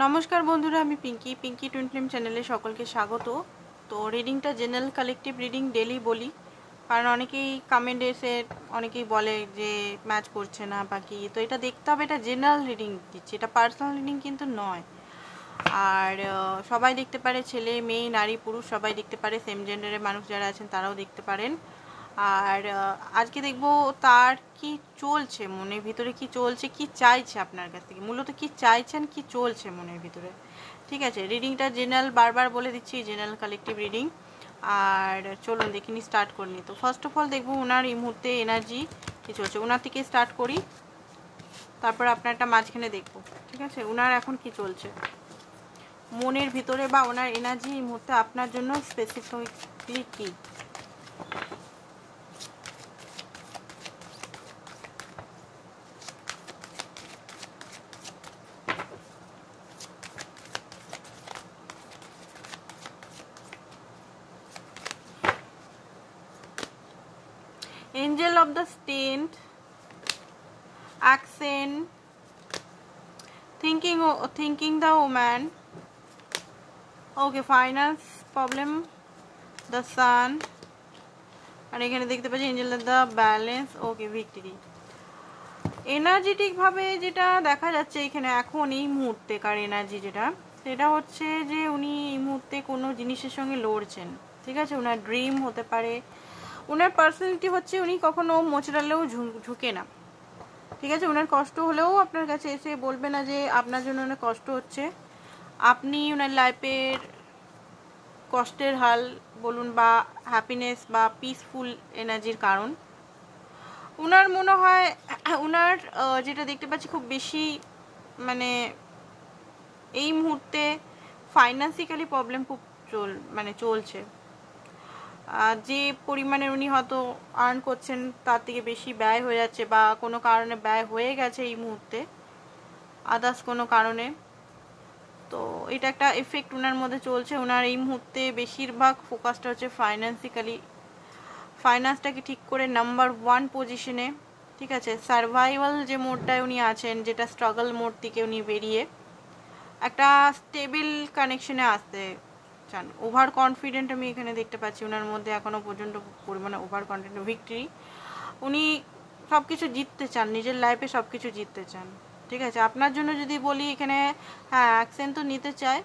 নমস্কার বন্ধুরা, আমি পিঙ্কি টুইন ফিল্ম চ্যানেলে সকলকে স্বাগত। তো রিডিংটা জেনারেল কালেকটিভ রিডিং ডেলি বলি, কারণ অনেকেই কমেন্ট এসে অনেকেই বলে যে ম্যাচ করছে না বাকি, তো এটা দেখতে হবে। এটা জেনারেল রিডিং দিচ্ছি, এটা পার্সোনাল রিডিং কিন্তু নয়। আর সবাই দেখতে পারে, ছেলে মেয়ে নারী পুরুষ সবাই দেখতে পারে, সেম জেন্ডারের মানুষ যারা আছেন তারাও দেখতে পারেন। আর আজকে দেখবো তার কি চলছে, মনের ভিতরে কি চলছে, কি চাইছে আপনার কাছ থেকে, মূলত কি চাইছেন, কি চলছে মনের ভিতরে। ঠিক আছে, রিডিংটা জেনারেল, বারবার বলে দিচ্ছি জেনারেল কালেকটিভ রিডিং। আর চলুন দেখিনি, স্টার্ট করিনি। তো ফার্স্ট অফ অল দেখবো ওনার এই মুহূর্তে এনার্জি কি চলছে, ওনার থেকে স্টার্ট করি, তারপর আপনারটা মাঝখানে দেখবো। ঠিক আছে, ওনার এখন কি চলছে মনের ভিতরে, বা ওনার এনার্জি এই মুহূর্তে আপনার জন্য স্পেসিফিকলি কি। Angel of the State, Accent, thinking the woman, okay, finance problem, the sun, আর এখানে দেখতে পাচ্ছি Angel of the balance, okay, victory. Energetic ভাবে যেটা দেখা যাচ্ছে এখানে এখন এই মুহূর্তেকার এনার্জি যেটা, সেটা হচ্ছে যে উনি এই মুহূর্তে কোনো জিনিসের সঙ্গে লড়ছেন। ঠিক আছে, ওনার ড্রিম হতে পারে, ওনার পার্সোনালিটি হচ্ছে উনি কখনো মোচড়ালেও ঝুঁকে না। ঠিক আছে, ওনার কষ্ট হলেও আপনার কাছে এসে বলবে না যে আপনার জন্য অনেক কষ্ট হচ্ছে। আপনি ওনার লাইফের কষ্টের হাল বলুন, বা হ্যাপিনেস বা পিসফুল এনার্জির কারণ। ওনার মনে হয় ওনার যেটা দেখতে পাচ্ছি খুব বেশি মানে এই মুহূর্তে ফাইন্যান্সিক্যালি প্রবলেম খুব চলছে। যে পরিমাণে উনি হয়তো আর্ন করছেন তার থেকে বেশি ব্যয় হয়ে যাচ্ছে, বা কোনো কারণে ব্যয় হয়ে গেছে এই মুহূর্তে, আদার্স কোনো কারণে। তো এটা একটা এফেক্ট ওনার মধ্যে চলছে। ওনার এই মুহূর্তে বেশিরভাগ ফোকাসটা হচ্ছে ফাইন্যান্সিক্যালি, ফাইন্যান্সটাকে ঠিক করে নাম্বার 1 পজিশনে। ঠিক আছে, সার্ভাইভাল যে মোডটায় উনি আছেন, যেটা স্ট্রাগল মোড থেকে উনি বেরিয়ে একটা স্টেবল কানেকশনে আসতে চান। ওভার কনফিডেন্ট আমি এখানে দেখতে পাচ্ছি ওনার মধ্যে, এখনও পর্যন্ত পরিমাণে ওভার কনফিডেন্ট, ভিক্টরি। উনি সব কিছু জিততে চান, নিজের লাইফে সব কিছু জিততে চান। ঠিক আছে, আপনার জন্য যদি বলি এখানে, হ্যাঁ, অ্যাকশন তো নিতে চায়,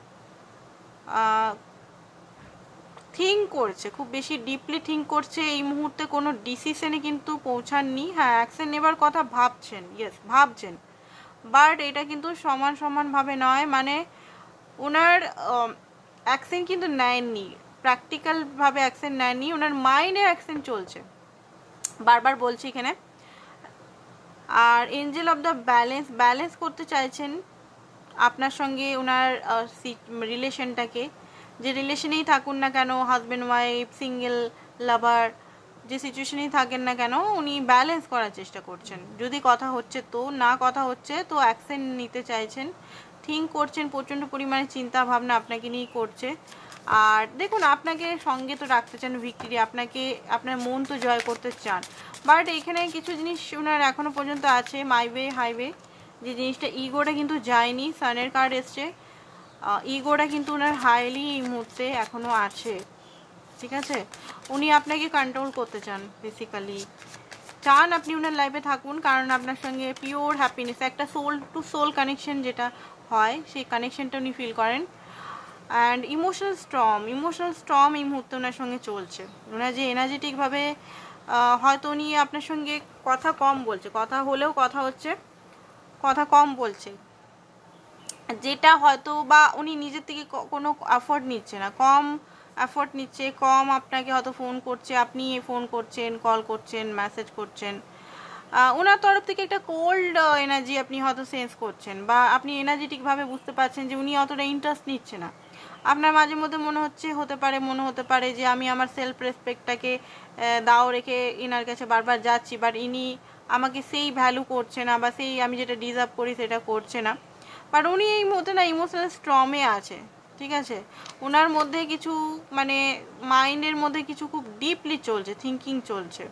থিঙ্ক করছে, খুব বেশি ডিপলি থিঙ্ক করছে এই মুহূর্তে, কোনো ডিসিশনে কিন্তু পৌঁছাননি। হ্যাঁ, অ্যাকশন নেবার কথা ভাবছেন, ইয়েস ভাবছেন, বাট এটা কিন্তু সমানভাবে নয়। মানে ওনার অ্যাকশন কিন্তু নেননি, প্র্যাকটিক্যালভাবে অ্যাকশন নেননি, ওনার মাইন্ডে অ্যাকশন চলছে, বারবার বলছি এখানে। আর এঞ্জেল অফ দ্য ব্যালেন্স করতে চাইছেন আপনার সঙ্গে ওনার রিলেশনটাকে, যে রিলেশনেই থাকুন না কেন, হাজব্যান্ড ওয়াইফ, সিঙ্গেল, লাভার, যে সিচুয়েশনেই থাকেন না কেন, উনি ব্যালেন্স করার চেষ্টা করছেন। যদি কথা হচ্ছে তো, না কথা হচ্ছে তো অ্যাকশন নিতে চাইছেন, থিঙ্ক করছেন, প্রচণ্ড পরিমাণে চিন্তা ভাবনা আপনাকে নিয়েই করছে। আর দেখুন, আপনাকে সঙ্গে তো রাখতে চান ভিক্টরি, আপনাকে আপনার মন তো জয় করতে চান, বাট এখানে কিছু জিনিস ওনার এখনও পর্যন্ত আছে, মাইওয়ে হাইওয়ে, যে জিনিসটা ইগোটা কিন্তু যায়নি। সানের কার্ড এসছে, ইগোটা কিন্তু ওনার হাইলি এই মুহূর্তে এখনও আছে। ঠিক আছে, উনি আপনাকে কন্ট্রোল করতে চান, বেসিক্যালি চান আপনি ওনার লাইফে থাকুন, কারণ আপনার সঙ্গে পিওর হ্যাপিনেস, একটা সোল টু সোল কানেকশন যেটা হয়, সেই কানেকশনটা উনি ফিল করেন। অ্যান্ড ইমোশনাল স্ট্রম এই মুহূর্তে ওনার সঙ্গে চলছে। ওনার যে এনার্জেটিকভাবে হয়তো উনি আপনার সঙ্গে কথা কম বলছে, কথা হলেও কথা হচ্ছে, কথা কম বলছে, যেটা হয়তো বা উনি নিজের থেকে কোনো এফোর্ট নিচ্ছে না, কম এফোর্ট নিচ্ছে, কম আপনাকে হয়তো ফোন করছে, আপনি ফোন করছেন, কল করছেন, মেসেজ করছেন, ওনার তরফ থেকে একটা কোল্ড এনার্জি আপনি হয়তো সেন্স করছেন, বা আপনি এনার্জেটিকভাবে বুঝতে পারছেন যে উনি অতটা ইন্টারেস্ট নিচ্ছে না। আপনার মাঝে মধ্যে মনে হতে পারে যে আমি আমার সেলফ রেসপেক্টটাকে দাও রেখে এনার কাছে বারবার যাচ্ছি, বাট ইনি আমাকে সেই ভ্যালু করছে না, বা সেই আমি যেটা ডিজার্ভ করি সেটা করছে না। বাট উনি এই মুহূর্তে না ইমোশনাল স্ট্রমে আছে। ঠিক আছে, ওনার মধ্যে কিছু মানে মাইন্ডের মধ্যে কিছু খুব ডিপলি চলছে, থিঙ্কিং চলছে।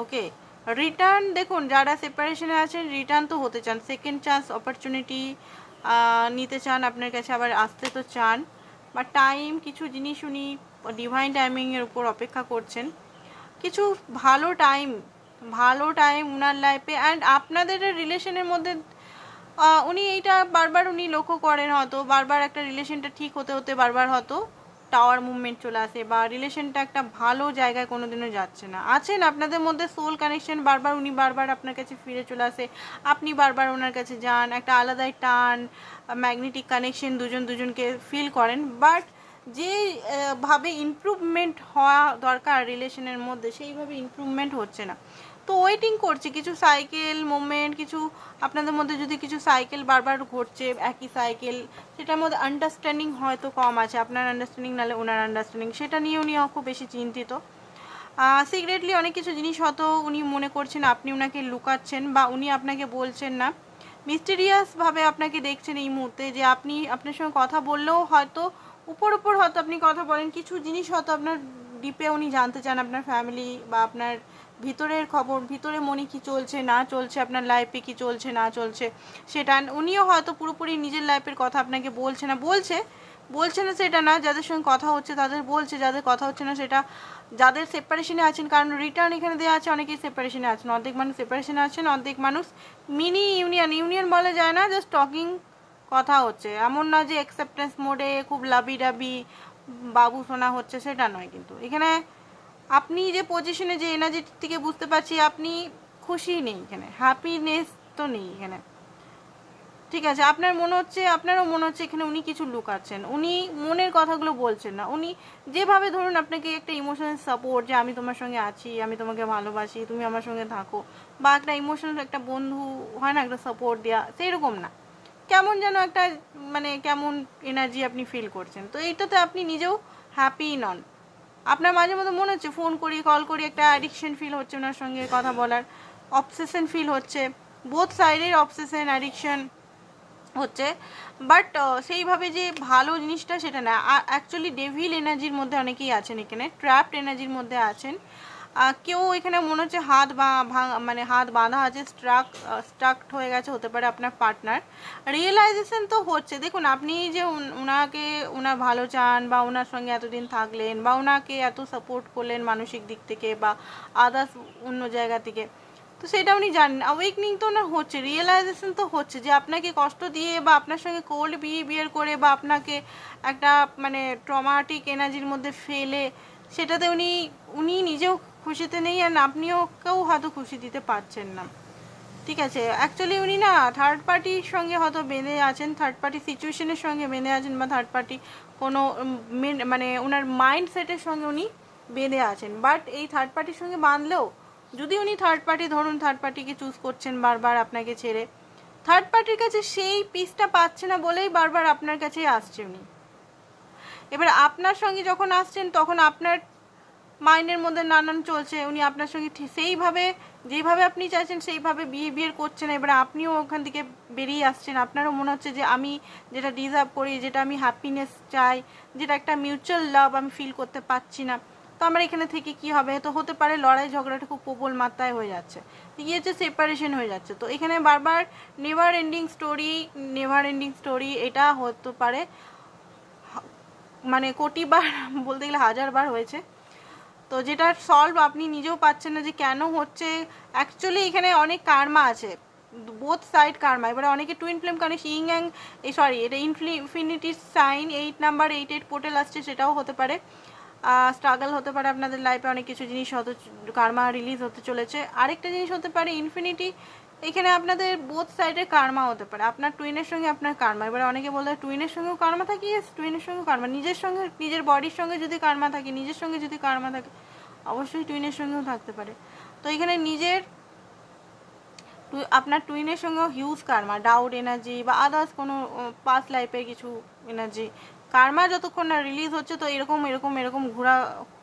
ওকে, রিটার্ন দেখুন, যারা সেপারেশনে আছেন রিটার্ন তো হতে চান, সেকেন্ড চান্স অপরচুনিটি নিতে চান আপনার কাছে, আবার আসতে তো চান, বা টাইম কিছু জিনিস উনি ডিভাইন টাইমিংয়ের উপর অপেক্ষা করছেন। কিছু ভালো টাইম উনার লাইফে, অ্যান্ড আপনাদের রিলেশনের মধ্যে উনি এইটা বারবার উনি লক্ষ্য করেন, হয়তো বারবার একটা রিলেশনটা ঠিক হতে হতে বারবার হয়তো টাওয়ার মুভমেন্ট চলে আসে, বা রিলেশনটা একটা ভালো জায়গায় কোনোদিনও যাচ্ছে না। আছেন আপনাদের মধ্যে সোল কানেকশন, উনি বারবার আপনার কাছে ফিরে চলে আসে, আপনি বারবার ওনার কাছে যান, একটা আলাদাই টান, ম্যাগনেটিক কানেকশন দুজনকে ফিল করেন। বাট যে ভাবে ইমপ্রুভমেন্ট হওয়া দরকার রিলেশনের মধ্যে, সেইভাবে ইমপ্রুভমেন্ট হচ্ছে না। তো ওয়েটিং করছে কিছু সাইকেল মুভমেন্ট, কিছু আপনাদের মধ্যে যদি কিছু সাইকেল বারবার ঘটছে একই সাইকেল, সেটার মধ্যে আন্ডারস্ট্যান্ডিং হয়তো কম আছে, আপনার আন্ডারস্ট্যান্ডিং নাহলে ওনার আন্ডারস্ট্যান্ডিং, সেটা নিয়ে উনি খুব বেশি চিন্তিত। সিক্রেটলি অনেক কিছু জিনিস হয়তো উনি মনে করছেন আপনি ওনাকে লুকাচ্ছেন, বা উনি আপনাকে বলছেন না, মিস্টেরিয়াসভাবে আপনাকে দেখছেন এই মুহূর্তে, যে আপনি আপনার সঙ্গে কথা বললেও হয়তো উপর হয়তো আপনি কথা বলেন, কিছু জিনিস হয়তো আপনার ডিপে উনি জানতে চান, আপনার ফ্যামিলি বা আপনার ভিতরের খবর, ভিতরে মনে কি চলছে না চলছে, আপনার লাইফে কি চলছে না চলছে সেটা। উনিও হয়তো পুরোপুরি নিজের লাইফের কথা আপনাকে বলছে না সেটা না, যাদের সঙ্গে কথা হচ্ছে তাদের বলছে, যাদের কথা হচ্ছে না সেটা, যাদের সেপারেশনে আছেন, কারণ রিটার্ন এখানে দেওয়া আছে, অনেকেই সেপারেশনে আছেন, অর্ধেক মানুষ সেপারেশনে আছেন, অর্ধেক মানুষ মিনি ইউনিয়ন বলা যায় না, জাস্ট টকিং কথা হচ্ছে, এমন না যে অ্যাকসেপ্টেন্স মোডে খুব লাবি ডাবি বাবু শোনা হচ্ছে, সেটা নয়। কিন্তু এখানে আপনি যে পজিশনে, যে এনার্জি থেকে বুঝতে পারছি আপনি খুশি নেই, এখানে হ্যাপিনেস তো নেই এখানে, ঠিক আছে। আপনারও মনে হচ্ছে এখানে উনি কিছু লুকাচ্ছেন, উনি মনের কথাগুলো বলছেন না। উনি যেভাবে ধরুন আপনাকে একটা ইমোশনাল সাপোর্ট, যে আমি তোমার সঙ্গে আছি, আমি তোমাকে ভালোবাসি, তুমি আমার সঙ্গে থাকো, বা একটা ইমোশনাল একটা বন্ধু হয় না, একটা সাপোর্ট দেওয়া, সেরকম না, কেমন যেন একটা কেমন এনার্জি আপনি ফিল করছেন। তো এইটাতে আপনি নিজেও হ্যাপি নন। আপনার মাঝে মধ্যে মনে হচ্ছে ফোন করি কল করি, একটা অ্যাডিকশন ফিল হচ্ছে ওনার সঙ্গে কথা বলার, অবসেশন ফিল হচ্ছে, বোথ সাইডের অবসেশন অ্যাডিকশন হচ্ছে, বাট সেইভাবে যে ভালো জিনিসটা সেটা না। অ্যাকচুয়ালি ডেভিল এনার্জির মধ্যে অনেকেই আছেন, এখানে ট্র্যাপড এনার্জির মধ্যে আছেন। কেউ এখানে মনে হচ্ছে হাত বাঁধা আছে, স্ট্রাকড হয়ে গেছে, হতে পারে আপনার পার্টনার। রিয়েলাইজেশন তো হচ্ছে, দেখুন আপনি যে ওনার ভালো চান, বা ওনার সঙ্গে এতদিন থাকলেন, বা ওনাকে এত সাপোর্ট করলেন মানসিক দিক থেকে বা আদার্স অন্য জায়গা থেকে, তো সেটা উনি জানেন। অ্যাওয়েকনিং তো ওনার হচ্ছে, রিয়েলাইজেশন তো হচ্ছে, যে আপনাকে কষ্ট দিয়ে বা আপনার সঙ্গে কোল্ড বিহেভিয়ার করে, বা আপনাকে একটা ট্রমাটিক এনার্জির মধ্যে ফেলে, সেটাতে উনি নিজেও খুশিতে নেই, আর আপনিও কেউ হয়তো খুশি দিতে পারছেন না, ঠিক আছে। অ্যাকচুয়ালি উনি না থার্ড পার্টির সঙ্গে হয়তো বেঁধে আছেন, থার্ড পার্টি সিচুয়েশনের সঙ্গে বেঁধে আছেন, বা থার্ড পার্টি কোনো ওনার মাইন্ডসেটের সঙ্গে উনি বেঁধে আছেন। বাট এই থার্ড পার্টির সঙ্গে বাঁধলেও, যদি উনি থার্ড পার্টিকে চুজ করছেন বারবার আপনাকে ছেড়ে, থার্ড পার্টির কাছে সেই পিসটা পাচ্ছে না বলেই বারবার আপনার কাছেই আসছে উনি। এবার আপনার সঙ্গে যখন আসছেন, তখন আপনার মাইন্ডের মধ্যে নানান চলছে, উনি আপনার সঙ্গে সেইভাবে যেভাবে আপনি চাইছেন সেইভাবে বিহেভিয়ার করছেন। এবার আপনিও ওখান থেকে বেরিয়ে আসছেন, আপনারও মনে হচ্ছে যে আমি যেটা ডিজার্ভ করি, যেটা আমি হ্যাপিনেস চাই, যেটা একটা মিউচুয়াল লাভ আমি ফিল করতে পারছি না, তো আমার এখানে থেকে কি হবে, তো হতে পারে লড়াই ঝগড়াটা খুব প্রবল মাত্রায় হয়ে যাচ্ছে, হচ্ছে সেপারেশন হয়ে যাচ্ছে। তো এখানে বারবার নেভার এন্ডিং স্টোরি এটা হতে পারে, কোটিবার বলতে গেলে 1000 বার হয়েছে। তো যেটা সলভ আপনি নিজেও পাচ্ছেন না যে কেন হচ্ছে। অ্যাকচুয়ালি এখানে অনেক কার্মা আছে, বোথ সাইড কার্মা। এবারে অনেকে টুইন ফ্লেম কানেকশন এটা ইনফিনিটি সাইন 8 নাম্বার 88 পোর্টাল আসছে, সেটাও হতে পারে। স্ট্রাগল হতে পারে আপনাদের লাইফে, অনেক কিছু জিনিস হয়তো কার্মা রিলিজ হতে চলেছে। আরেকটা জিনিস হতে পারে ইনফিনিটি, এখানে আপনাদের বোথ সাইডের কার্মা হতে পারে, আপনার টুইনের সঙ্গে আপনার কার্মা। এবার অনেকে বলতে টুইনের সঙ্গেও কার্মা থাকে, টুইনের সঙ্গেও কার্মা, নিজের বডির সঙ্গে যদি কার্মা থাকে, নিজের সঙ্গে যদি কার্মা থাকে, অবশ্যই টুইনের সঙ্গেও থাকতে পারে। তো এখানে আপনার টুইনের সঙ্গেও হিউজ কার্মা, ডাউট এনার্জি বা আদার্স কোনো পাস্ট লাইফের কিছু এনার্জি, কার্মা যতক্ষণ না রিলিজ হচ্ছে, তো এরকম ঘোরা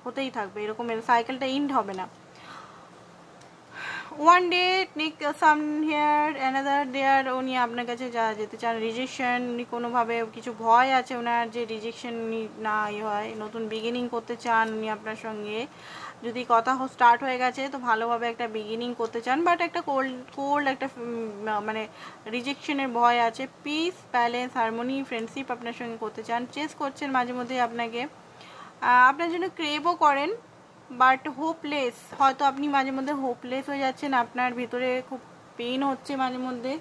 হতেই থাকবে, এরকম সাইকেলটা এন্ড হবে না। One day some here another there, উনি আপনার কাছে যা যেতে চান, রিজেকশন, উনি কোনোভাবে কিছু ভয় আছে ওনার যে রিজেকশন না হয়, নতুন বিগিনিং করতে চান উনি আপনার সঙ্গে, যদি কথা স্টার্ট হয়ে গেছে তো ভালোভাবে একটা বিগিনিং করতে চান, বাট একটা কোল্ড একটা মানে রিজেকশনের ভয় আছে। পিস, ব্যালেন্স, হারমোনি, ফ্রেন্ডশিপ আপনার সঙ্গে করতে চান, চেস করছেন মাঝে মধ্যে আপনাকে, আপনার জন্য ক্রেভও করেন, বাট হোপলেস, হয়তো আপনি মাঝে মধ্যে হোপলেস হয়ে যাচ্ছেন, আপনার ভিতরে খুব পেইন হচ্ছে মাঝে মধ্যে,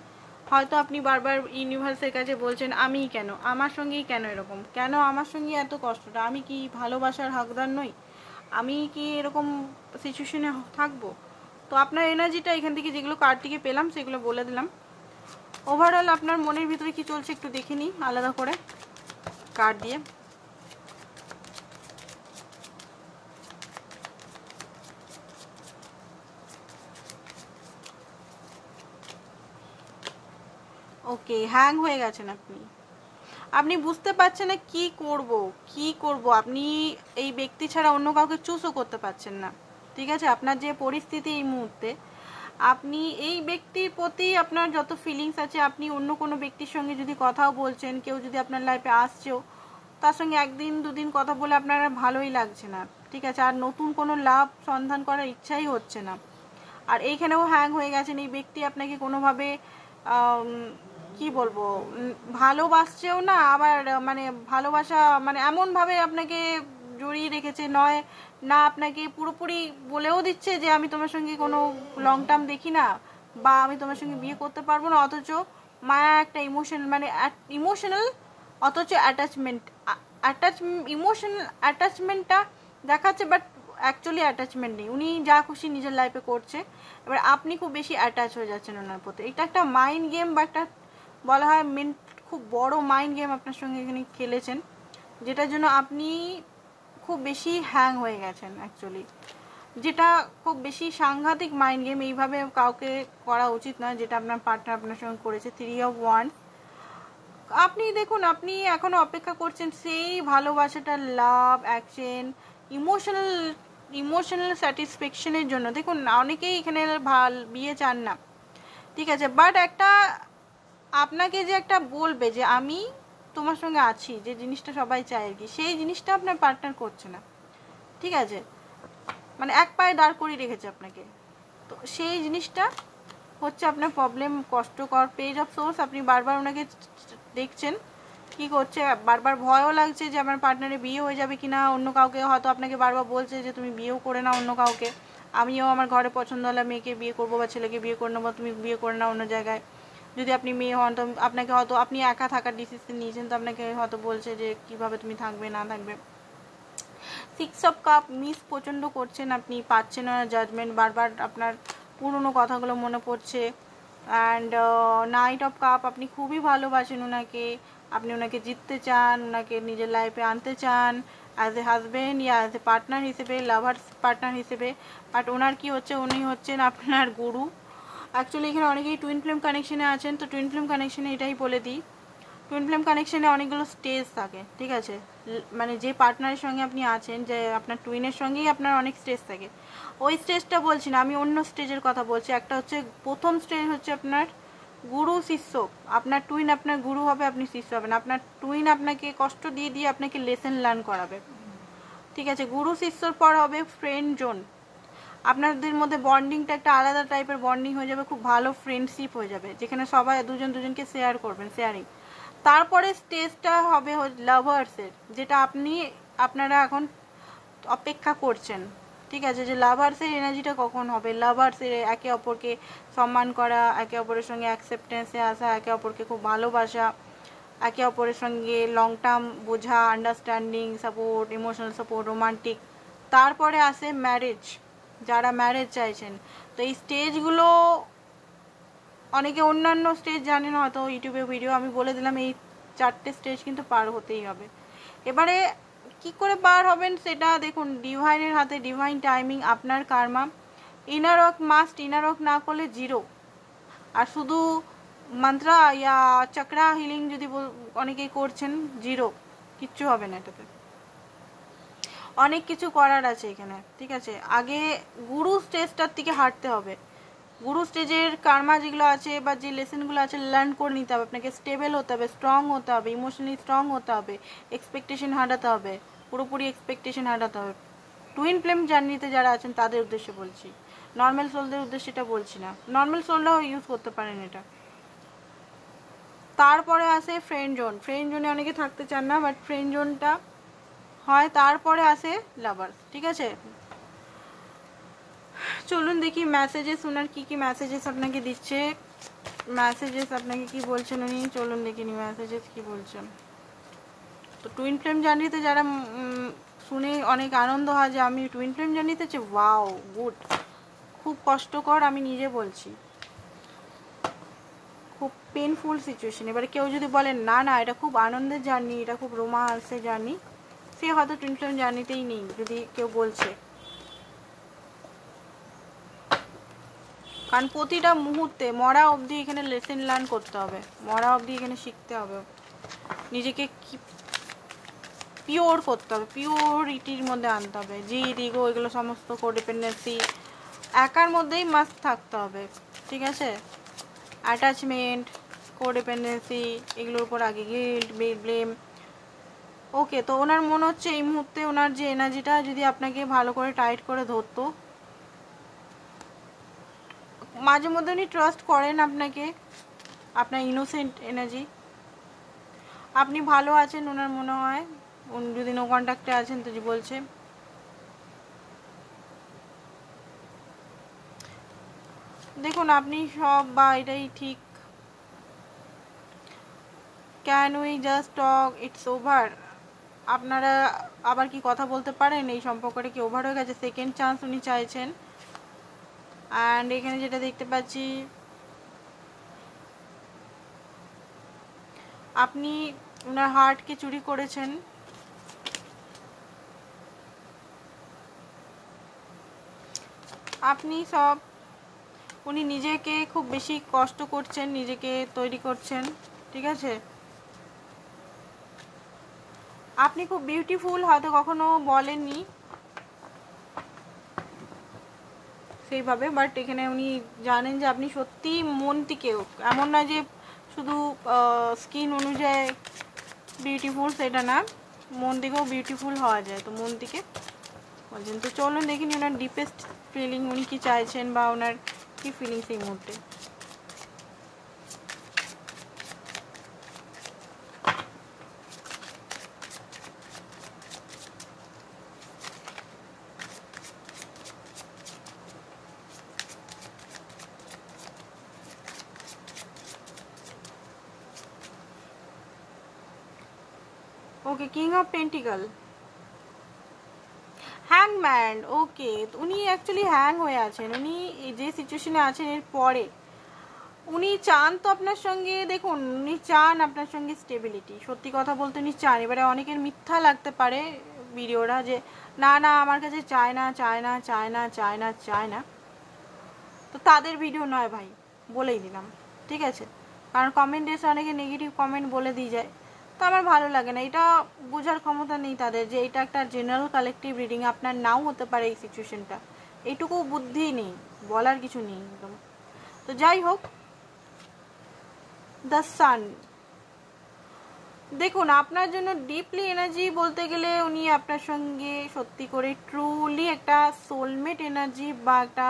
হয়তো আপনি বারবার ইউনিভার্সের কাছে বলছেন আমি কেন, আমার সঙ্গেই কেন এরকম, কেন আমার সঙ্গে এত কষ্টটা, আমি কি ভালোবাসার হকদার নই, আমি কি এরকম সিচুয়েশনে থাকবো। তো আপনার এনার্জিটা এখান থেকে যেগুলো কার্ড থেকে পেলাম সেগুলো বলে দিলাম। ওভারঅল আপনার মনের ভিতরে কি চলছে একটু দেখে নিই আলাদা করে কার্ড দিয়ে। ওকে, হ্যাং হয়ে গেছেন আপনি, আপনি বুঝতে পারছেন না কি করব, আপনি এই ব্যক্তি ছাড়া অন্য কাউকে চুজও করতে পারছেন না। ঠিক আছে, আপনার যে পরিস্থিতি এই মুহূর্তে, আপনি এই ব্যক্তির প্রতি আপনার যত ফিলিংস আছে, আপনি অন্য কোনো ব্যক্তির সঙ্গে যদি কথাও বলছেন, কেউ যদি আপনার লাইফে আসছেও, তার সঙ্গে একদিন দুদিন কথা বলে আপনার ভালোই লাগছে না। ঠিক আছে, আর নতুন কোনো লাভ সন্ধান করার ইচ্ছাই হচ্ছে না। আর এইখানেও হ্যাং হয়ে গেছেন, এই ব্যক্তি আপনাকে কোনোভাবে কি বলবো, ভালোবাসছেও না, আবার মানে ভালোবাসা মানে এমনভাবে আপনাকে জড়িয়ে রেখেছে, নয় না আপনাকে পুরোপুরি বলেও দিচ্ছে যে আমি তোমার সঙ্গে কোনো লং টার্ম দেখি না, বা আমি তোমার সঙ্গে বিয়ে করতে পারবো না, অথচ মায়া একটা ইমোশনাল অথচ ইমোশনাল অ্যাটাচমেন্টটা দেখাচ্ছে, বাট অ্যাকচুয়ালি অ্যাটাচমেন্ট নেই, উনি যা খুশি নিজের লাইফে করছে, এবার আপনি খুব বেশি অ্যাটাচ হয়ে যাচ্ছেন ওনার প্রতি। এটা একটা মাইন্ড গেম বা একটা বলা হয় খুব বড় মাইন্ড গেম আপনার সঙ্গে এখানে খেলেছেন, যেটার জন্য আপনি খুব বেশি হ্যাং হয়ে গেছেন অ্যাকচুয়ালি, যেটা খুব বেশি সাংঘাতিক মাইন্ড গেম, এইভাবে কাউকে করা উচিত নয়, যেটা আপনার পার্টনার আপনার সঙ্গে করেছে। 3 of Wands, আপনি দেখুন আপনি এখনো অপেক্ষা করছেন সেই ভালোবাসাটা, লাভ, অ্যাকশন, ইমোশনাল স্যাটিসফ্যাকশনের জন্য। দেখুন অনেকেই এখানে বিয়ে চান না, ঠিক আছে, বাট একটা আপনাকে যে একটা বলবে যে আমি তোমার সঙ্গে আছি, যে জিনিসটা সবাই চায় আর কি, সেই জিনিসটা আপনার পার্টনার করছে না। ঠিক আছে, মানে এক পায়ে দাঁড় করিয়ে রেখেছে আপনাকে, তো সেই জিনিসটা হচ্ছে আপনার প্রবলেম, কষ্টকর। পেজ অফ সোর্স, আপনি বারবার ওনাকে দেখছেন কি করছে, বারবার ভয়ও লাগছে যে আমার পার্টনারে বিয়ে হয়ে যাবে কিনা, অন্য কাউকে হয়তো আপনাকে বারবার বলছে যে তুমি বিয়েও করে না অন্য কাউকে, আমিও আমার ঘরে পছন্দ হলে মেয়েকে বিয়ে করবো বা ছেলেকে বিয়ে করে নেবো, তুমি বিয়ে করে না অন্য জায়গায়। যদি আপনি মেয়ে হন তো আপনাকে হয়তো, আপনি একা থাকার ডিসিশন নিয়েছেন, তো আপনাকে হয়তো বলছে যে কিভাবে তুমি থাকবে না থাকবে। 6 of কাপ, মিস প্রচণ্ড করছেন আপনি, পাচ্ছেন না জাজমেন্ট, বারবার আপনার পুরনো কথাগুলো মনে পড়ছে। অ্যান্ড নাইট অফ কাপ, আপনি খুবই ভালোবাসেন ওনাকে, আপনি ওনাকে জিততে চান, ওনাকে নিজের লাইফে আনতে চান as a husband yeah as a partner হিসেবে, লাভার্স পার্টনার হিসেবে, বাট ওনার কি হচ্ছে, উনি হচ্ছেন আপনার গুরু। অ্যাকচুয়ালি এখানে অনেকেই টুইন ফ্লেম কানেকশনে আছেন, তো টুইন ফ্লেম কানেকশনে এটাই বলে দিই, টুইন ফ্লেম কানেকশনে অনেকগুলো স্টেজ থাকে। ঠিক আছে, মানে যে পার্টনারের সঙ্গে আপনি আছেন, যে আপনার টুইনের সঙ্গেই আপনার অনেক স্টেজ থাকে, ওই স্টেজটা বলছি না আমি, অন্য স্টেজের কথা বলছি। একটা হচ্ছে প্রথম স্টেজ হচ্ছে আপনার গুরু শিষ্য, আপনার টুইন আপনার গুরু হবে, আপনি শিষ্য হবেন, আপনার টুইন আপনাকে কষ্ট দিয়ে দিয়ে আপনাকে লেসন লার্ন করাবে। ঠিক আছে, গুরু শিষ্যর পর হবে ফ্রেন্ড জোন, আপনাদের মধ্যে বন্ডিংটা একটা আলাদা টাইপের বন্ডিং হয়ে যাবে, খুব ভালো ফ্রেন্ডশিপ হয়ে যাবে, যেখানে সবাই দুজন দুজনকে শেয়ার করবেন, শেয়ারিং। তারপরে স্টেজটা হবে লাভার্সের, যেটা আপনারা এখন অপেক্ষা করছেন। ঠিক আছে, যে লাভার্সের এনার্জিটা কখন হবে, লাভার্সের একে অপরকে সম্মান করা, একে অপরের সঙ্গে অ্যাকসেপ্টেন্সে আসা, একে অপরকে খুব ভালোবাসা, একে অপরের সঙ্গে লং টার্ম বোঝা, understanding, support, emotional support, romantic. তারপরে আসে ম্যারেজ, যারা ম্যারেজ চাইছেন। তো এই স্টেজগুলো অনেকে অন্যান্য স্টেজ জানেন হয়তো, ইউটিউবে ভিডিও আমি বলে দিলাম, এই 4টে স্টেজ কিন্তু পার হতেই হবে। এবারে কি করে পার হবেন সেটা দেখুন ডিভাইনের হাতে, ডিভাইন টাইমিং, আপনার কার্মা। Inner work must, inner work না করলে 0, আর শুধু মন্ত্র ইয়া চক্রা হিলিং যদি অনেকেই করছেন, 0, কিচ্ছু হবে না এটাতে, অনেক কিছু করার আছে এখানে। ঠিক আছে, আগে গুরু স্টেজটার দিকে হাঁটতে হবে, গুরু স্টেজের কার্মা যেগুলো আছে বা যে লেসনগুলো আছে লার্ন করে নিতে হবে আপনাকে। স্টেবল হতে হবে, স্ট্রং হতে হবে, ইমোশনালি স্ট্রং হতে হবে, এক্সপেকটেশন হাঁটাতে হবে, পুরোপুরি এক্সপেকটেশন হাঁটাতে হবে। টুইন ফ্লেম জার্নিতে যারা আছেন তাদের উদ্দেশ্যে বলছি, নর্মাল সোলদের উদ্দেশ্যে এটা বলছি না। নর্মাল সোলরাও ইউজ করতে পারেন এটা। তারপরে আসে ফ্রেন্ড জোন। ফ্রেন্ড জোনে অনেকে থাকতে চান না, বাট ফ্রেন্ড জোনটা হয়। তারপরে আসে লাভার, ঠিক আছে। চলুন দেখি মেসেজেস ওনার কি কি মেসেজেস আপনাকে দিচ্ছে, মেসেজেস আপনাকে কি বলছেন উনি। চলুন দেখিনি মেসেজেস কি বলছেন। তো টুইন ফ্লেম জার্নিতে যারা শুনে অনেক আনন্দ হয় যে আমি টুইন ফ্লেম জার্নিতে যে ওয়াও গুড, খুব কষ্টকর, আমি নিজে বলছি, খুব পেনফুল সিচুয়েশন। এবারে কেউ যদি বলেন না না এটা খুব আনন্দের জার্নি, এটা খুব রোমান্সের জার্নি, সে হয়তো টুইন ফ্লেম জার্নিতেই নেই যদি কেউ বলছে। কারণ প্রতিটা মুহূর্তে মরা অবধি এখানে লেসেন লার্ন করতে হবে, মরা অবধি এখানে শিখতে হবে, নিজেকে কি পিওর করতে হবে, পিওরিটির মধ্যে আনতে হবে। জিদ ইগো এগুলো সমস্ত কোডিপেন্ডেন্সি একার মধ্যেই মাস্ট থাকতে হবে, ঠিক আছে। অ্যাটাচমেন্ট, কোডিপেন্ডেন্সি এগুলোর উপর আগে গিল্ট, ব্লেম। ওকে, তো ওনার মনে হচ্ছে এই মুহূর্তে ওনার যে এনার্জিটা যদি আপনাকে ভালো করে টাইট করে ধরতো, মাঝে মধ্যে উনি ট্রাস্ট করেন আপনাকে, আপনার ইনোসেন্ট এনার্জি, আপনি ভালো আছেন ওনার মনে হয়। উনি যদি নো কন্ট্যাক্টে আছেন তো বলছে দেখুন আপনি সব বা এটাই ঠিক। Can we just talk, it's over. আপনারা আবার কি কথা বলতে পারেন, এই সম্পর্কটা কি ওভার হয়ে গেছে? সেকেন্ড চান্স উনি চাইছেন। অ্যান্ড এখানে যেটা দেখতে পাচ্ছি আপনি ওনার হার্টকে চুরি করেছেন। আপনি সব, উনি নিজেকে খুব বেশি কষ্ট করছেন, নিজেকে তৈরি করছেন, ঠিক আছে। আপনি খুব বিউটিফুল, হয়তো কখনো বলেননি সেইভাবে, বাট এখানে উনি জানেন যে আপনি সত্যি মন থেকেও, এমন না যে শুধু স্কিন অনুযায়ী বিউটিফুল সেটা না, মন থেকেও বিউটিফুল হওয়া যায়। তো মন থেকে বলছেন। তো চলুন দেখিনি ওনার ডিপেস্ট ফিলিং উনি কি চাইছেন বা ওনার কি ফিলিংস এই মুহূর্তে। ওকে, কিং অফ পেন্টিকল, হ্যাংম্যান। ওকে, উনি অ্যাকচুয়ালি হ্যাং হয়ে আছেন, উনি যে সিচুয়েশনে আছেন এর পরে উনি চান তো আপনার সঙ্গে, দেখুন উনি চান আপনার সঙ্গে স্টেবিলিটি, সত্যি কথা বলতে উনি চান। এবারে অনেকের মিথ্যা লাগতে পারে ভিডিওটা যে না না আমার কাছে চায় না চায় না চায় না চায় না চায় না, তো তাদের ভিডিও নয় ভাই, বলেই দিলাম, ঠিক আছে। কারণ কমেন্ট এসে অনেকে নেগেটিভ কমেন্ট বলে দিয়ে যায়, তো আমার ভালো লাগে না। এটা বোঝার ক্ষমতা নেই তাদের যে এটা একটা জেনারেল কালেকটিভ রিডিং, আপনার নাও হতে পারে এই সিচুয়েশনটা, এইটুকু বুদ্ধি নেই, বলার কিছু নেই একদম। তো যাই হোক, দ্য সান, দেখুন আপনার জন্য ডিপলি এনার্জি বলতে গেলে উনি আপনার সঙ্গে সত্যি করে ট্রুলি একটা সোলমেট এনার্জি বা একটা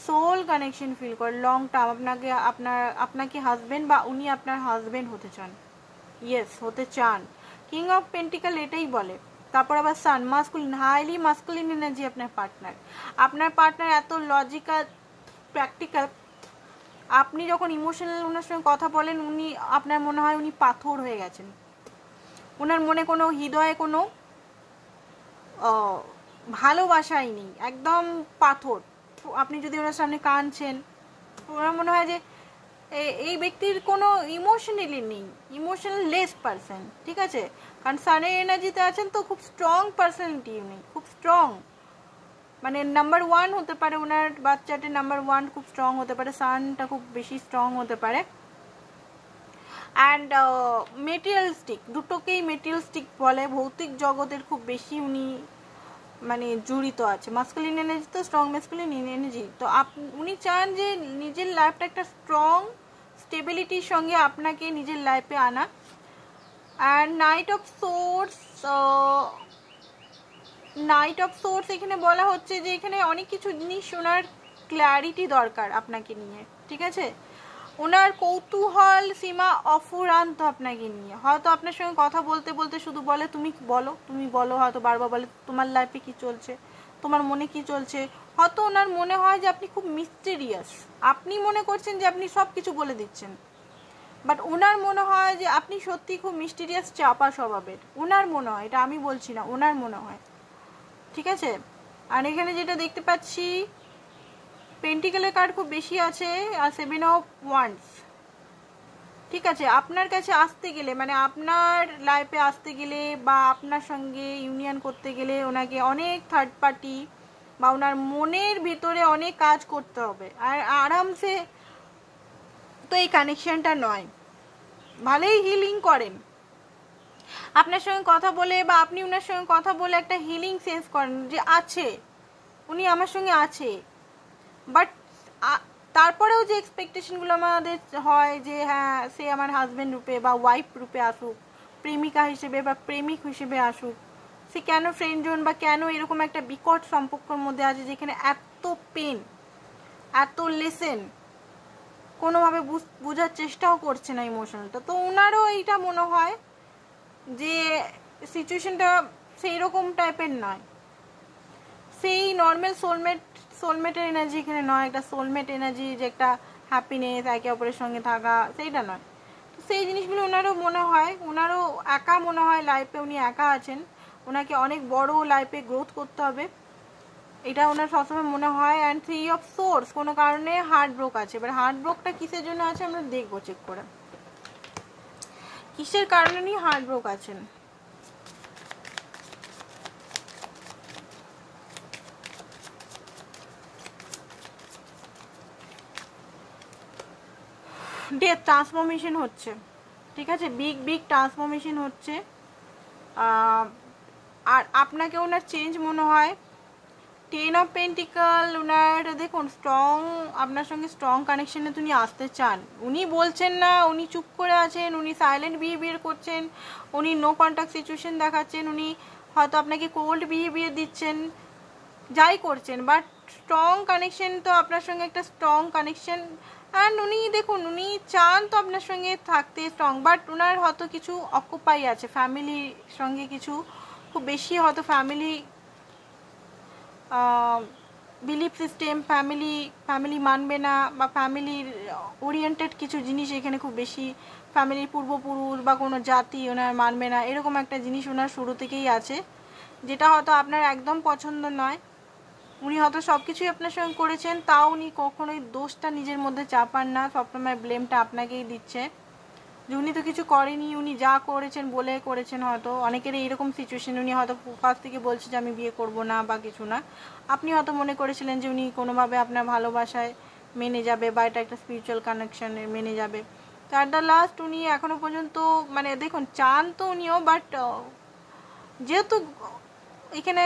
সোল কানেকশন ফিল করে লং টার্ম। আপনাকে হাজবেন্ড বা উনি আপনার হাজবেন্ড হতে চান, ইয়েস হতে চান। কিং অফ পেন্টিকল এটাই বলে। তারপর আবার সান, মাস্কুলিন, হাইলি মাস্কুলিন এনার্জি আপনার পার্টনার এত লজিক্যাল, প্র্যাকটিক্যাল। আপনি যখন ইমোশনাল ওনার সঙ্গে কথা বলেন, উনি আপনার মনে হয় উনি পাথর হয়ে গেছেন, ওনার মনে কোনো হৃদয়ে কোনো ভালোবাসাই নেই, একদম পাথর। আপনি যদি ওনার সামনে কাঁদছেন, ওনার মনে হয় যে এই ব্যক্তির কোনো ইমোশনালি নেই, ইমোশনাল লেস পারসন, ঠিক আছে। কারণ সানের এনার্জিতে আছেন তো খুব স্ট্রং পার্সোনালিটি, উনি খুব স্ট্রং, মানে নাম্বার 1 হতে পারে ওনার বাচ্চাটি, নাম্বার 1 খুব স্ট্রং হতে পারে, সানটা খুব বেশি স্ট্রং হতে পারে। অ্যান্ড মেটেরিয়ালিস্টিক, দুটোকেই মেটেরিয়ালিস্টিক বলে, ভৌতিক জগতের খুব বেশি উনি মানে জড়িত আছে। মাস্কুলিন এনার্জি তো স্ট্রং মাস্কুলিন এনার্জি, তো উনি চান যে নিজের লাইফটা একটা স্ট্রং স্টেবিলিটির সঙ্গে আপনাকে নিজের লাইফে আনা। অ্যান্ড নাইট অফ সোর্স এখানে বলা হচ্ছে যে এখানে অনেক কিছু জিনিস ওনার ক্ল্যারিটি দরকার আপনাকে নিয়ে, ঠিক আছে। ওনার কৌতূহল সীমা অফুরান্ত আপনাকে নিয়ে। হয়তো আপনার সঙ্গে কথা বলতে বলতে শুধু বলে তুমি বলো, হয়তো বারবার বলে তোমার লাইফে কি চলছে, তোমার মনে কি চলছে। হয়তো ওনার মনে হয় যে আপনি খুব মিস্টেরিয়াস, আপনি মনে করছেন যে আপনি সব কিছু বলে দিচ্ছেন, বাট ওনার মনে হয় যে আপনি সত্যি খুব মিস্টেরিয়াস চাপা স্বভাবের। ওনার মনে হয়, এটা আমি বলছি না, ওনার মনে হয়, ঠিক আছে। আর এখানে যেটা দেখতে পাচ্ছি পেন্টিকেলের কার্ড খুব বেশি আছে, আর 7 অফ ওয়ান্ডস, ঠিক আছে। আপনার কাছে আসতে গেলে, মানে আপনার লাইফে আসতে গেলে বা আপনার সঙ্গে ইউনিয়ন করতে গেলে ওনাকে অনেক থার্ড পার্টি বা ওনার মনের ভিতরে অনেক কাজ করতে হবে। আর আরামসে তো এই কানেকশনটা নয়, ভালোই হিলিং করেন আপনার সঙ্গে কথা বলে, বা আপনি ওনার সঙ্গে কথা বলে একটা হিলিং সেন্স করেন যে আছে, উনি আমার সঙ্গে আছে। বাট তারপরেও যে এক্সপেকটেশনগুলো আমাদের হয় যে হ্যাঁ সে আমার হাজব্যান্ড রূপে বা ওয়াইফ রূপে আসুক, প্রেমিকা হিসেবে বা প্রেমিক হিসেবে আসুক, সে কেন ফ্রেন্ড জোন বা কেন এরকম একটা বিকট সম্পর্কের মধ্যে আছে যেখানে এত পেন, এত লেসেন, কোনোভাবে বোঝার চেষ্টাও করছে না ইমোশনালটা। তো ওনারও এইটা মনে হয় যে সিচুয়েশনটা সেই রকম টাইপের নয়, সেই নর্মাল সোলমেটের এনার্জি এখানে নয়, একটা সোলমেট এনার্জি যে একটা হ্যাপিনেস, একে অপরের সঙ্গে থাকা, সেইটা নয়। তো সেই জিনিসগুলো ওনারও মনে হয়, ওনারও একা মনে হয় লাইফে, উনি একা আছেন, ওনাকে অনেক বড় লাইফে গ্রোথ করতে হবে, এটা ওনার সবসময় মনে হয়। অ্যান্ড 3 অফ সোর্স, কোনো কারণে হার্ট ব্রোক আছে। এবার হার্ট ব্রোকটা কিসের জন্য আছে আমরা দেখবো চেক করে, কিসের কারণে উনি হার্ট ব্রোক আছেন। ডেথ ট্রান্সফরমেশন হচ্ছে, ঠিক আছে, বিগ ট্রান্সফরমেশন হচ্ছে। আর আপনাকে ওনার চেঞ্জ মনে হয়। 10 অফ পেন্টিকল, ওনার দেখুন স্ট্রং, আপনার সঙ্গে স্ট্রং কানেকশনে উনি আসতে চান। উনি বলছেন না, উনি চুপ করে আছেন, উনি সাইলেন্ট বিহেভিয়ার করছেন, উনি নো কন্ট্যাক্ট সিচুয়েশন দেখাচ্ছেন, উনি হয়তো আপনাকে কোল্ড বিহেভিয়ার দিচ্ছেন, যাই করছেন, বাট স্ট্রং কানেকশন তো আপনার সঙ্গে একটা স্ট্রং কানেকশন। অ্যান্ড উনি দেখুন উনি চান তো আপনার সঙ্গে থাকতে স্ট্রং, বাট ওনার হয়তো কিছু অকুপাই আছে ফ্যামিলির সঙ্গে, কিছু খুব বেশি হয়তো ফ্যামিলি বিলিফ সিস্টেম, ফ্যামিলি মানবে না, বা ফ্যামিলির ওরিয়েন্টেড কিছু জিনিস এখানে খুব বেশি, ফ্যামিলির পূর্বপুরুষ বা কোনো জাতি ওনার মানবে না, এরকম একটা জিনিস ওনার শুরু থেকেই আছে, যেটা হয়তো আপনার একদম পছন্দ নয়। উনি হয়তো সব কিছুই আপনার সঙ্গে করেছেন, তাও উনি কখনোই দোষটা নিজের মধ্যে চাপান না, সবসময় ব্লেমটা আপনাকেই দিচ্ছে যে উনি তো কিছু করেনি, উনি যা করেছেন বলে করেছেন। হয়তো অনেকের এইরকম সিচুয়েশন, উনি হয়তো ফার্স্ট থেকে বলছে যে আমি বিয়ে করব না বা কিছু না, আপনি হয়তো মনে করেছিলেন যে উনি কোনোভাবে আপনার ভালোবাসায় মেনে যাবে বা এটা একটা স্পিরিচুয়াল কানেকশানে মেনে যাবে। তো অ্যাট দ্য লাস্ট উনি এখনও পর্যন্ত মানে দেখুন চান তো উনিও, বাট যেহেতু এখানে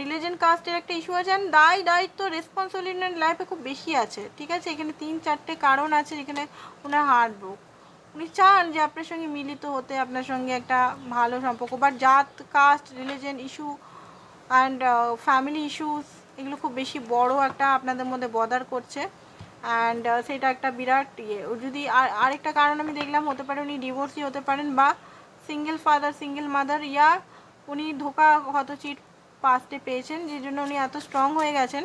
রিলিজন কাস্টের একটা ইস্যু আছে, অ্যান্ড দায়িত্ব রেসপন্সিবিলিটি লাইফে খুব বেশি আছে, ঠিক আছে। এখানে 3-4টে কারণ আছে যেখানে ওনার হার্ট ব্রোক। উনি চান যে আপনার সঙ্গে মিলিত হতে, আপনার সঙ্গে একটা ভালো সম্পর্ক, বাট জাত caste religion issue and family issues এগুলো খুব বেশি বড় একটা আপনাদের মধ্যে বদার করছে। অ্যান্ড সেটা একটা বিরাট ইয়ে। যদি আরেকটা কারণ আমি দেখলাম হতে পারে উনি ডিভোর্সই হতে পারেন, বা সিঙ্গেল ফাদার সিঙ্গেল মাদার, ইয়া উনি ধোকা হয়তো চিট পাস্টে পেয়েছেন, যে জন্য উনি এত স্ট্রং হয়ে গেছেন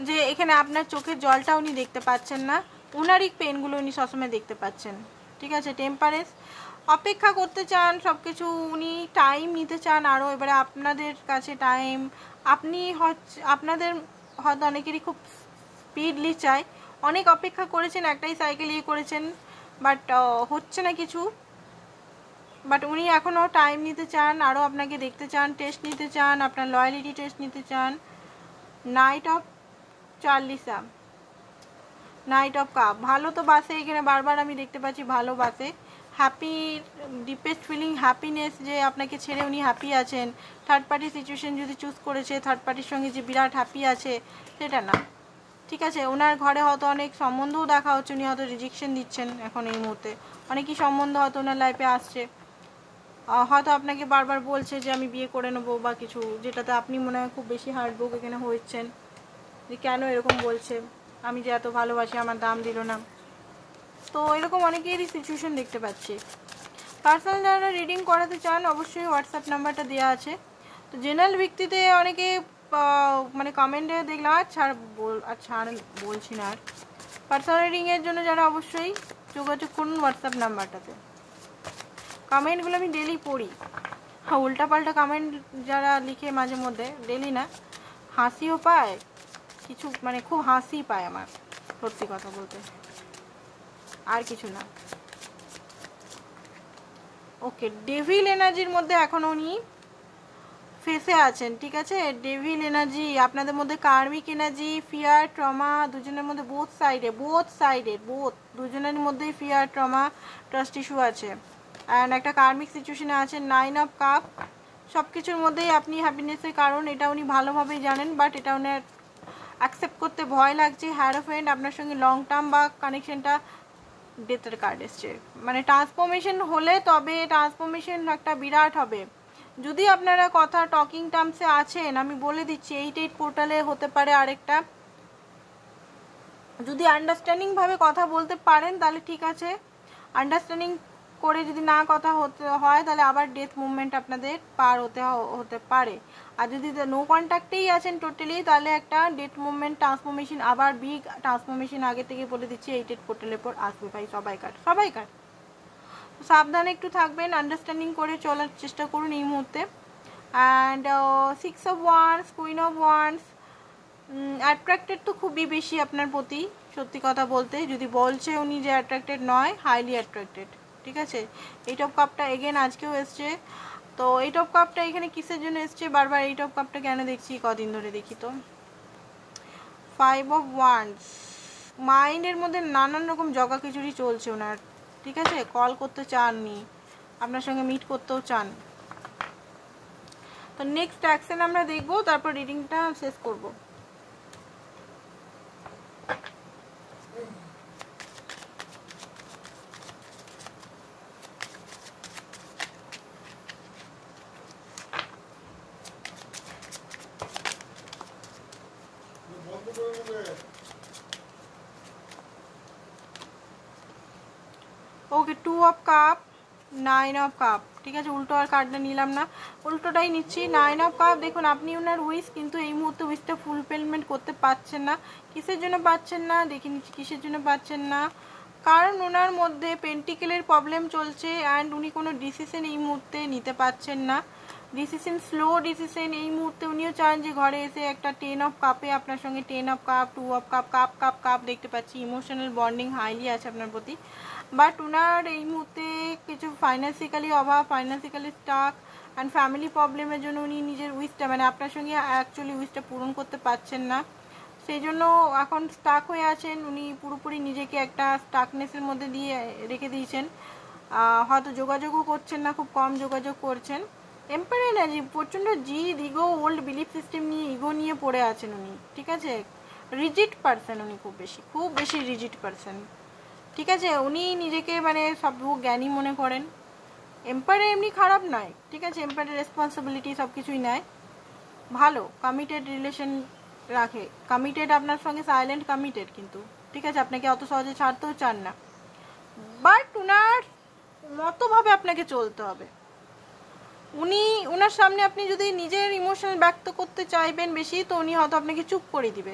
যে এখানে আপনার চোখের জলটা উনি দেখতে পাচ্ছেন না, উনারই পেনগুলো উনি সবসময় দেখতে পাচ্ছেন, ঠিক আছে। টেম্পারেন্স, অপেক্ষা করতে চান সব কিছু, উনি টাইম নিতে চান আরও। এবারে আপনাদের কাছে টাইম, আপনি আপনাদের হয়তো অনেকেরই খুব স্পিডলি চাই, অনেক অপেক্ষা করেছেন, একটাই সাইকেল ইয়ে করেছেন, বাট হচ্ছে না কিছু। বাট উনি এখনও টাইম নিতে চান, আরও আপনাকে দেখতে চান, টেস্ট নিতে চান, আপনার লয়ালিটি টেস্ট নিতে চান। Knight of chalice, knight of cup, ভালো তো বাসে, এখানে বারবার আমি দেখতে পাচ্ছি ভালো বাসে, হ্যাপি, ডিপেস্ট ফিলিং হ্যাপিনেস, যে আপনাকে ছেড়ে উনি হ্যাপি আছেন। থার্ড পার্টি সিচুয়েশন যদি চুজ করেছে, থার্ড পার্টির সঙ্গে যে বিরাট হ্যাপি আছে, সেটা না। ঠিক আছে, ওনার ঘরে হয়তো অনেক সম্বন্ধও দেখা হচ্ছে, উনি হয়তো রিজেকশন দিচ্ছেন এখন এই মুহূর্তে। অনেকই সম্বন্ধ হয়তো ওনার লাইফে আসছে, হয়তো আপনাকে বারবার বলছে যে আমি বিয়ে করে নেবো বা কিছু, যেটাতে আপনি মনে হয় খুব বেশি হার্টব্রোক এখানে হয়েছেন, যে কেন এরকম বলছে, আমি যে এত ভালোবাসি আমার দাম দিল না। তো এরকম অনেকেরই সিচুয়েশন দেখতে পাচ্ছি। পার্সোনাল যারা রিডিং করাতে চান অবশ্যই হোয়াটসঅ্যাপ নাম্বারটা দেওয়া আছে। তো জেনারেল ভিত্তিতে অনেকে মানে কমেন্টে দেখলাম, আচ্ছা বলছি না আর। পার্সোনাল রিডিংয়ের জন্য যারা অবশ্যই যোগাযোগ করুন হোয়াটসঅ্যাপ নাম্বারটাতে। কমেন্টগুলো আমি ডেলি পড়ি, হ্যাঁ উল্টাপাল্টা কমেন্ট যারা লিখে মাঝে মধ্যে, ডেলি না, হাসিও পায় কিছু, মানে খুব হাসি পায় আমার, সত্যি কথা বলতে, আর কিছু না। ওকে, ডেভিল এনার্জির মধ্যে এখন উনি ফেসে আছেন। ঠিক আছে, ডেভিল এনার্জি আপনাদের মধ্যে, কার্মিক এনার্জি, ফিয়ার, ট্রমা, দুজনের মধ্যে বোথ সাইডে দুজনের মধ্যেই ফিয়ার, ট্রমা, ট্রাস্ট ইস্যু আছে। অ্যান্ড একটা কার্মিক সিচুয়েশনে আছেন। 9 অফ কাপ, সব কিছুর মধ্যেই আপনি হ্যাপিনেসের কারণ, এটা উনি ভালোভাবেই জানেন, বাট এটা উনার অ্যাকসেপ্ট করতে ভয় লাগছে। হ্যারোফেন্ট, আপনার সঙ্গে লং টার্ম বা কানেকশনটা, ডেথের কার্ড এসছে, মানে ট্রান্সফরমেশন হলে, তবে ট্রান্সফরমেশন একটা বিরাট হবে। যদি আপনারা কথা টকিং টার্মসে আছেন, আমি বলে দিচ্ছি 8 পোর্টালে হতে পারে আরেকটা, যদি আন্ডারস্ট্যান্ডিংভাবে কথা বলতে পারেন তাহলে ঠিক আছে, আন্ডারস্ট্যান্ডিং করে যদি না কথা হতে হয় তাহলে আবার ডেথ মুভমেন্ট আপনাদের পার হতে পারে। আর যদি নো কন্ট্যাক্টেই আছেন টোটালি, তাহলে একটা ডেথ মুভমেন্ট ট্রান্সফরমেশন, আবার বিগ ট্রান্সফরমেশন, আগে থেকে বলে দিচ্ছি 8 পোর্টালের পর আসবে ভাই, সবাইকার। সাবধানে একটু থাকবেন, আন্ডারস্ট্যান্ডিং করে চলার চেষ্টা করুন এই মুহূর্তে। And 6 of wands, queen of wands, attracted তো খুবই বেশি আপনার প্রতি, সত্যি কথা বলতে। যদি বলছে উনি যে অ্যাট্রাক্টেড নয়, হাইলি অ্যাট্রাক্টেড। ঠিক আছে, 8 অফ কাপটা এগেন আজকেও এসছে। তো 8 অফ কাপটা এখানে কিসের জন্য এসছে, বারবার 8 অফ কাপটা কেন দেখছি কদিন ধরে, দেখি তো। 5 অফ ওয়ান্স, মাইন্ডের মধ্যে নানান রকম জগাখিচুড়ি চলছে ওনার। ঠিক আছে, কল করতে চাননি, আপনার সঙ্গে মিট করতেও চান। তো নেক্সট অ্যাকশন আমরা দেখবো, তারপর রিডিংটা শেষ করব। ওকে, 2 অফ কাপ, 9 অফ কাপ। ঠিক আছে, উল্টো আর কার্ডটা নিলাম না, উল্টোটাই নিচ্ছি। 9 অফ কাপ, দেখুন আপনি ওনার উইশ, কিন্তু এই মুহূর্তে উইশটা ফুলফিলমেন্ট করতে পারছেন না। কিসের জন্য পাচ্ছেন না দেখে নিচ্ছি, কিসের জন্য পাচ্ছেন না। কারণ ওনার মধ্যে পেন্টিকেলের প্রবলেম চলছে, অ্যান্ড উনি কোনো ডিসিশন এই মুহূর্তে নিতে পারছেন না। ডিসিশন, স্লো ডিসিশন এই মুহূর্তে। উনিও চান যে ঘরে এসে একটা 10 অফ কাপে আপনার সঙ্গে, 10 of cup, 2 of cup, cup cup cup দেখতে পাচ্ছি। ইমোশনাল বন্ডিং হাইলি আছে আপনার প্রতি, বাট ওনার এই মুহূর্তে কিছু ফাইন্যান্সিক্যালি অভাব, ফাইন্যান্সিক্যালি স্টাক, অ্যান্ড ফ্যামিলি প্রবলেমের জন্য উনি নিজের উইশটা, মানে আপনার সঙ্গে অ্যাকচুয়ালি উইশটা পূরণ করতে পারছেন না। সেই জন্য এখন স্টাক হয়ে আছেন উনি, পুরোপুরি নিজেকে একটা স্টাকনেসের মধ্যে দিয়ে রেখে দিয়েছেন। হয়তো যোগাযোগও করছেন না, খুব কম যোগাযোগ করছেন। এম্পায়ার এনার্জি, প্রচণ্ড জিদ, ইগো, ওল্ড বিলিফ সিস্টেম নিয়ে, ইগো নিয়ে পড়ে আছেন উনি। ঠিক আছে, রিজিড পারসন উনি, খুব বেশি রিজিড পারসন। ঠিক আছে, উনি নিজেকে মানে সব জ্ঞানী মনে করেন। এম্পায়ার এমনি খারাপ নয়, ঠিক আছে, এম্পায়ারের রেসপন্সিবিলিটি সব কিছুই নেয়, ভালো, কমিটেড রিলেশন রাখে, কমিটেড আপনার সঙ্গে, সাইলেন্ট কমিটেড কিন্তু। ঠিক আছে, আপনাকে অত সহজে ছাড়তেও চান না, বাট উনার মতোভাবে আপনাকে চলতে হবে। উনার সামনে আপনি যদি নিজের ইমোশনাল ব্যক্ত করতে চাইবেন বেশি, তো উনি হয়তো আপনাকে চুপ করে দিবে,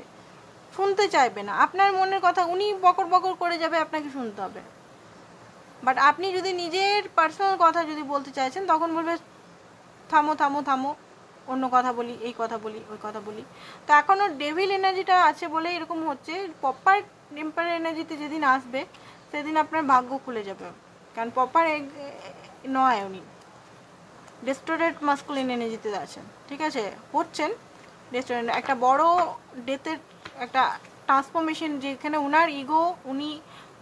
শুনতে চাইবে না আপনার মনের কথা, উনি বকর বকর করে যাবে, আপনাকে শুনতে হবে। বাট আপনি যদি নিজের পার্সোনাল কথা যদি বলতে চাইছেন, তখন বলবে থামো থামো থামো, অন্য কথা বলি, এই কথা বলি, ওই কথা বলি। তো এখনও ডেভিল এনার্জিটা আছে বলে এরকম হচ্ছে। প্রপার এম্পায়ার এনার্জিতে যেদিন আসবে সেদিন আপনার ভাগ্য খুলে যাবে, কারণ প্রপার নয়, উনি ডিস্টোরেট মাস্কুলিন এনার্জিতে আছেন। ঠিক আছে, হচ্ছেন ডিস্টোরেট, একটা বড় ডেথের একটা ট্রান্সফরমেশন, যেখানে উনার ইগো, উনি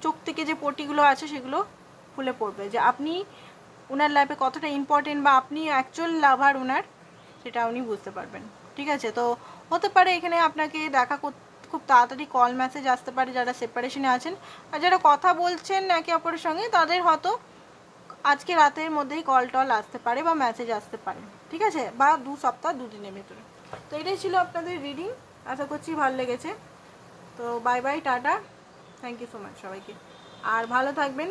চোখ থেকে যে পটিগুলো আছে সেগুলো খুলে পড়বে যে আপনি ওনার লাইফে কতটা ইম্পর্টেন্ট বা আপনি অ্যাকচুয়াল লাভার ওনার, সেটা উনি বুঝতে পারবেন। ঠিক আছে, তো হতে পারে এখানে আপনাকে দেখা খুব তাড়াতাড়ি কল মেসেজ আসতে পারে যারা সেপারেশনে আছেন, আর যারা কথা বলছেন একে অপরের সঙ্গে তাদের হয়তো আজকে রাতের মধ্যেই কল টল আসতে পারে বা মেসেজ আসতে পারে। ঠিক আছে, বা 2 সপ্তাহ 2 দিনের ভেতরে। তো এটাই ছিল আপনাদের রিডিং, আশা করছি ভালো লেগেছে। তো bye bye, tata, thank you so much সবাইকে, আর ভালো থাকবেন।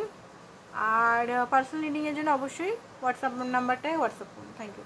আর পার্সোনাল রিডিংয়ের জন্য অবশ্যই হোয়াটসঅ্যাপ নাম্বারটায় হোয়াটসঅ্যাপ করুন। Thank you.